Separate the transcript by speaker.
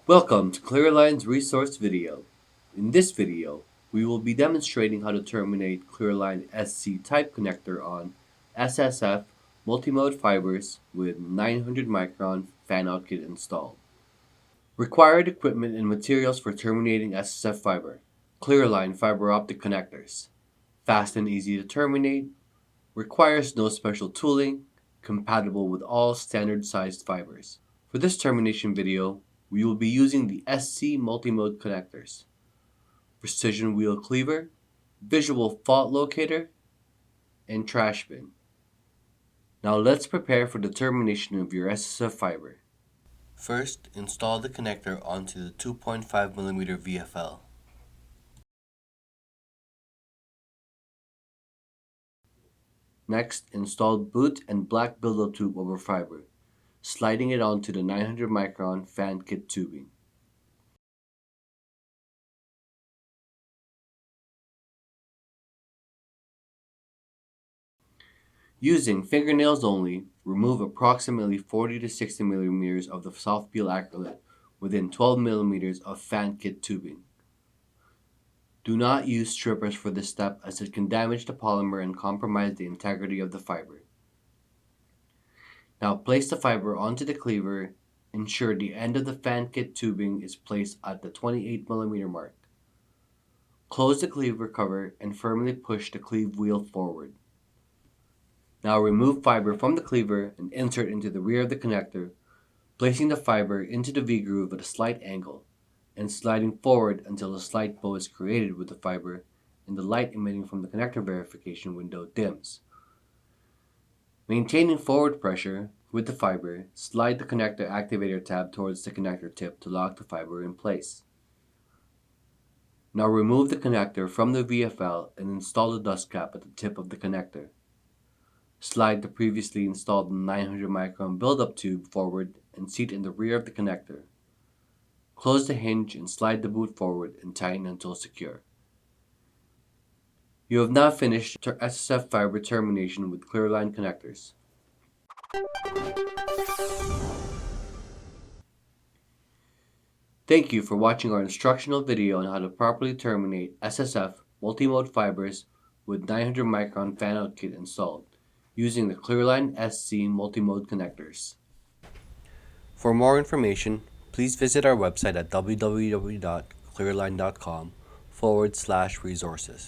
Speaker 1: Welcome to Cleerline's resource video. In this video, we will be demonstrating how to terminate Cleerline SC type connector on SSF multimode fibers with 900 micron fanout kit installed. Required equipment and materials for terminating SSF fiber. Cleerline fiber optic connectors. Fast and easy to terminate. Requires no special tooling. Compatible with all standard sized fibers. For this termination video, we will be using the SC multimode connectors, precision wheel cleaver, visual fault locator, and trash bin. Now let's prepare for the termination of your SSF fiber. First, install the connector onto the 2.5mm VFL. Next, install boot and black build-up tube over fiber, sliding it onto the 900 micron fan kit tubing. Using fingernails only, remove approximately 40 to 60 millimeters of the soft peel acrylate within 12 millimeters of fan kit tubing. Do not use strippers for this step as it can damage the polymer and compromise the integrity of the fiber. Now place the fiber onto the cleaver. Ensure the end of the fan kit tubing is placed at the 28mm mark. Close the cleaver cover and firmly push the cleave wheel forward. Now remove fiber from the cleaver and insert into the rear of the connector, placing the fiber into the V-groove at a slight angle and sliding forward until a slight bow is created with the fiber and the light emitting from the connector verification window dims. Maintaining forward pressure with the fiber, slide the connector activator tab towards the connector tip to lock the fiber in place. Now remove the connector from the VFL and install the dust cap at the tip of the connector. Slide the previously installed 900 micron build-up tube forward and seat in the rear of the connector. Close the hinge and slide the boot forward and tighten until secure. You have now finished SSF fiber termination with Cleerline connectors. Thank you for watching our instructional video on how to properly terminate SSF multimode fibers with 900 micron fanout kit installed using the Cleerline SC multimode connectors. For more information, please visit our website at www.cleerline.com/resources.